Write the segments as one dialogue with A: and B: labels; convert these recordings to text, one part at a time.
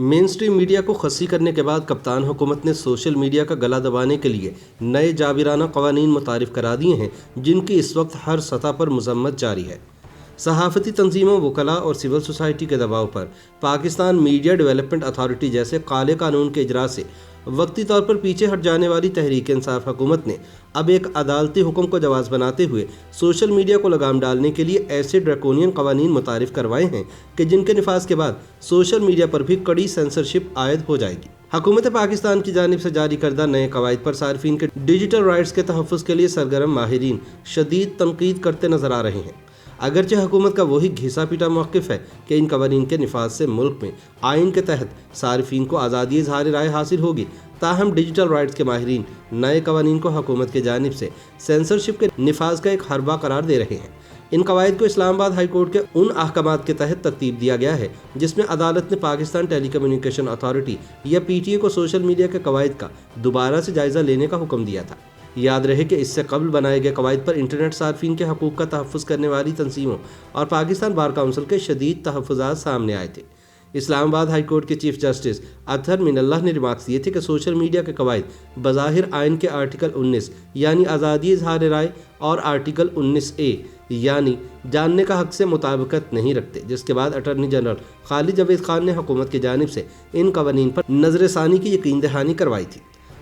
A: مین stream media کو خصی کرنے کے بعد کپتان حکومت نے سوشل میڈیا کا گلا دبانے کے لیے نئے جابرانہ قوانین متعارف کرا دیے ہیں جن کی اس وقت ہر سطح پر مذمت جاری ہے۔ صحافتی تنظیموں، وکلاء اور سول سوسائٹی کے دباؤ پر پاکستان میڈیا ڈیولپمنٹ اتھارٹی جیسے کالے قانون کے اجرا سے وقتی طور پر پیچھے ہٹ جانے والی تحریک انصاف حکومت نے اب ایک عدالتی حکم کو جواز بناتے ہوئے سوشل میڈیا کو لگام ڈالنے کے لیے ایسے ڈریکونین قوانین متعارف کروائے ہیں کہ جن کے نفاذ کے بعد سوشل میڈیا پر بھی کڑی سینسرشپ عائد ہو جائے گی۔ حکومت پاکستان کی جانب سے جاری کردہ نئے قواعد پر صارفین کے ڈیجیٹل رائٹس کے تحفظ کے لیے سرگرم ماہرین شدید تنقید کرتے نظر آ رہے ہیں۔ اگرچہ حکومت کا وہی گھسا پیٹا موقف ہے کہ ان قوانین کے نفاذ سے ملک میں آئین کے تحت صارفین کو آزادی اظہار رائے حاصل ہوگی، تاہم ڈیجیٹل رائٹس کے ماہرین نئے قوانین کو حکومت کی جانب سے سینسرشپ کے نفاذ کا ایک حربہ قرار دے رہے ہیں۔ ان قواعد کو اسلام آباد ہائی کورٹ کے ان احکامات کے تحت ترتیب دیا گیا ہے جس میں عدالت نے پاکستان ٹیلی کمیونیکیشن اتھارٹی یا پی ٹی اے کو سوشل میڈیا کے قواعد کا دوبارہ سے جائزہ لینے کا حکم دیا تھا۔ یاد رہے کہ اس سے قبل بنائے گئے قواعد پر انٹرنیٹ صارفین کے حقوق کا تحفظ کرنے والی تنظیموں اور پاکستان بار کونسل کے شدید تحفظات سامنے آئے تھے۔ اسلام آباد ہائی کورٹ کے چیف جسٹس اطہر من اللہ نے ریمارکس دیے تھے کہ سوشل میڈیا کے قواعد بظاہر آئین کے آرٹیکل 19 یعنی آزادی اظہار رائے اور آرٹیکل 19A یعنی جاننے کا حق سے مطابقت نہیں رکھتے، جس کے بعد اٹارنی جنرل خالد جاوید خان نے حکومت کی جانب سے ان قوانین پر نظر ثانی کی یقین دہانی کروائی تھی۔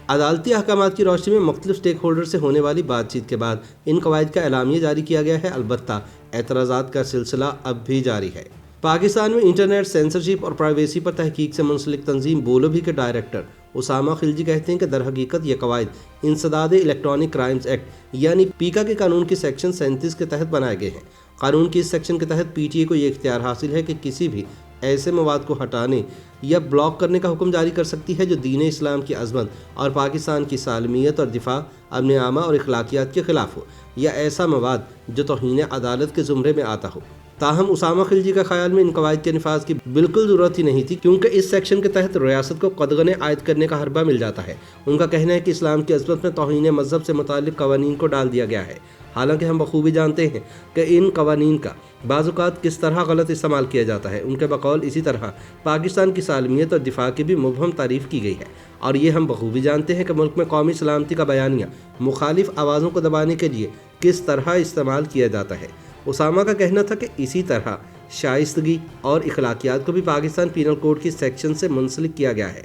A: عدالتی احکامات کی روشنی میں مختلف سٹیک ہولڈر سے ہونے والی بات چیت کے بعد ان قواعد کا اعلامیہ جاری کیا گیا ہے، البتہ اعتراضات کا سلسلہ اب بھی جاری ہے۔ پاکستان میں انٹرنیٹ سینسرشپ اور پرائیویسی پر تحقیق سے منسلک تنظیم بولو بھی کے ڈائریکٹر اسامہ خلجی کہتے ہیں کہ در حقیقت یہ قواعد انسداد الیکٹرانک کرائمز ایکٹ یعنی پیکا کے قانون کی سیکشن 37 کے تحت بنائے گئے ہیں۔ قانون کی اس سیکشن کے تحت پی ٹی اے کو یہ اختیار حاصل ہے کہ کسی بھی ایسے مواد کو ہٹانے یا بلاک کرنے کا حکم جاری کر سکتی ہے جو دین اسلام کی عظمت اور پاکستان کی سالمیت اور دفاع، امن عامہ اور اخلاقیات کے خلاف ہو، یا ایسا مواد جو توہین عدالت کے زمرے میں آتا ہو۔ تاہم اسامہ خلجی کا خیال میں ان قواعد کے نفاذ کی بالکل ضرورت ہی نہیں تھی، کیونکہ اس سیکشن کے تحت ریاست کو قدغنیں عائد کرنے کا حربہ مل جاتا ہے۔ ان کا کہنا ہے کہ اسلام کی عظمت میں توہین مذہب سے متعلق قوانین کو ڈال دیا گیا ہے، حالانکہ ہم بخوبی جانتے ہیں کہ ان قوانین کا بعض اوقات کس طرح غلط استعمال کیا جاتا ہے۔ ان کے بقول اسی طرح پاکستان کی سالمیت اور دفاع کی بھی مبہم تعریف کی گئی ہے، اور یہ ہم بخوبی جانتے ہیں کہ ملک میں قومی سلامتی کا بیانیہ مخالف آوازوں کو دبانے کے لیے کس طرح استعمال کیا جاتا ہے۔ اسامہ کا کہنا تھا کہ اسی طرح شائستگی اور اخلاقیات کو بھی پاکستان پینل کوڈ کی سیکشن سے منسلک کیا گیا ہے۔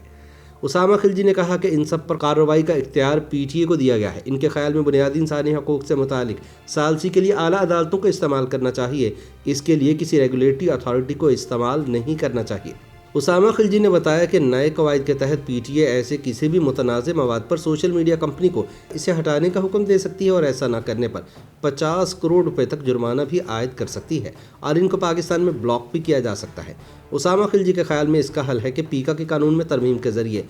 A: اسامہ خلجی نے کہا کہ ان سب پر کارروائی کا اختیار پی ٹی اے کو دیا گیا ہے۔ ان کے خیال میں بنیادی انسانی حقوق سے متعلق ثالثی کے لیے اعلیٰ عدالتوں کو استعمال کرنا چاہیے، اس کے لیے کسی ریگولیٹری اتھارٹی کو استعمال نہیں کرنا چاہیے۔ اسامہ خلجی نے بتایا کہ نئے قواعد کے تحت پی ٹی اے ایسے کسی بھی متنازع مواد پر سوشل میڈیا کمپنی کو اسے ہٹانے کا حکم دے سکتی ہے، اور ایسا نہ کرنے پر 50 کروڑ روپے تک جرمانہ بھی عائد کر سکتی ہے، اور ان کو پاکستان میں بلاک بھی کیا جا سکتا ہے۔ اسامہ خلجی کے خیال میں اس کا حل ہے کہ پیکا کے قانون میں ترمیم کے ذریعے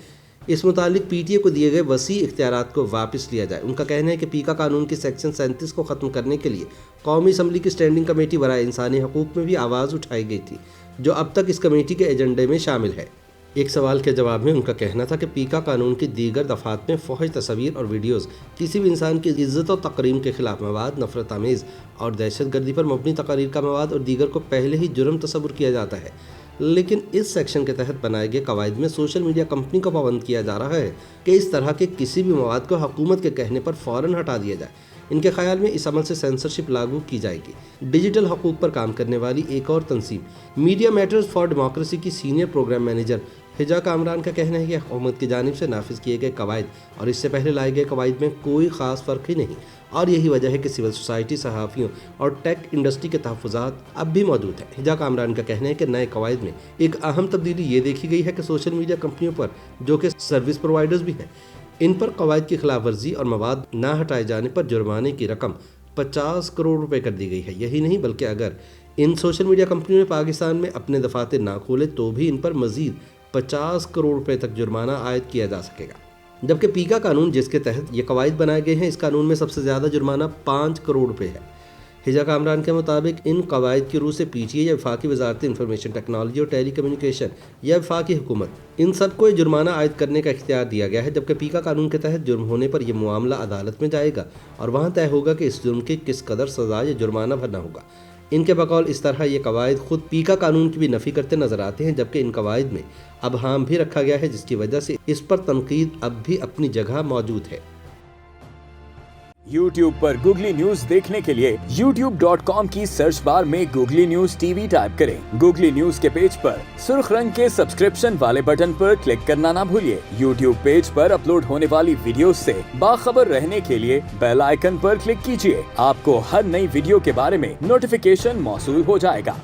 A: اس متعلق پی ٹی اے کو دیے گئے وسیع اختیارات کو واپس لیا جائے۔ ان کا کہنا ہے کہ پیکا قانون کی سیکشن 37 کو ختم کرنے کے لیے قومی اسمبلی کی اسٹینڈنگ کمیٹی برائے انسانی حقوق میں بھی آواز اٹھائی گئی تھی، جو اب تک اس کمیٹی کے ایجنڈے میں شامل ہے۔ ایک سوال کے جواب میں ان کا کہنا تھا کہ پیکا قانون کی دیگر دفعات میں فحش تصاویر اور ویڈیوز، کسی بھی انسان کی عزت و تکریم کے خلاف مواد، نفرت آمیز اور دہشت گردی پر مبنی تقاریر کا مواد اور دیگر کو پہلے ہی جرم تصور کیا جاتا ہے، لیکن اس سیکشن کے تحت بنائے گئے قواعد میں سوشل میڈیا کمپنی کو پابند کیا جا رہا ہے کہ اس طرح کے کسی بھی مواد کو حکومت کے کہنے پر فوراً ہٹا دیا جائے۔ ان کے خیال میں اس عمل سے سینسرشپ لاگو کی جائے گی۔ ڈیجیٹل حقوق پر کام کرنے والی ایک اور تنظیم میڈیا میٹرز فار ڈیموکریسی کی سینئر پروگرام مینیجر حجا کامران کا کہنا ہے کہ حکومت کی جانب سے نافذ کیے گئے قواعد اور اس سے پہلے لائے گئے قواعد میں کوئی خاص فرق ہی نہیں، اور یہی وجہ ہے کہ سول سوسائٹی، صحافیوں اور ٹیک انڈسٹری کے تحفظات اب بھی موجود ہیں۔ حجا کامران کا کہنا ہے کہ نئے قواعد میں ایک اہم تبدیلی یہ دیکھی گئی ہے کہ سوشل میڈیا کمپنیوں پر، جو کہ سروس پرووائڈرز بھی ہیں، ان پر قواعد کی خلاف ورزی اور مواد نہ ہٹائے جانے پر جرمانے کی رقم 50 کروڑ روپے کر دی گئی ہے۔ یہی نہیں بلکہ اگر ان سوشل میڈیا کمپنیوں نے پاکستان میں اپنے دفاتر نہ کھولے تو بھی ان پر مزید 50 کروڑ روپے تک جرمانہ عائد کیا جا سکے گا، جبکہ پیکا قانون جس کے تحت یہ قواعد بنائے گئے ہیں، اس قانون میں سب سے زیادہ جرمانہ 5 کروڑ روپے ہے۔ حجا کامران کے مطابق ان قواعد کی روح سے پی ٹی اے یا وفاقی وزارت انفارمیشن ٹیکنالوجی اور ٹیلی کمیونیکیشن یا وفاقی حکومت، ان سب کو جرمانہ عائد کرنے کا اختیار دیا گیا ہے، جبکہ پیکا قانون کے تحت جرم ہونے پر یہ معاملہ عدالت میں جائے گا اور وہاں طے ہوگا کہ اس جرم کی کس قدر سزا یا جرمانہ بھرنا ہوگا۔ ان کے بقول اس طرح یہ قواعد خود پیکا قانون کی بھی نفی کرتے نظر آتے ہیں، جبکہ ان قواعد میں ابہام بھی رکھا گیا ہے، جس کی وجہ سے اس پر تنقید اب بھی اپنی جگہ موجود ہے۔
B: YouTube پر گوگلی نیوز دیکھنے کے لیے youtube.com کی سرچ بار میں googly news T V type کریں۔ گوگلی نیوز کے پیج پر سرخ رنگ کے سبسکرپشن والے بٹن پر کلک کرنا نہ بھولیے۔ YouTube پیج پر اپلوڈ ہونے والی ویڈیوز سے باخبر رہنے کے لیے بیل آئیکن پر کلک کیجیے۔ آپ کو ہر نئی ویڈیو کے بارے میں نوٹیفیکیشن موصول ہو جائے گا۔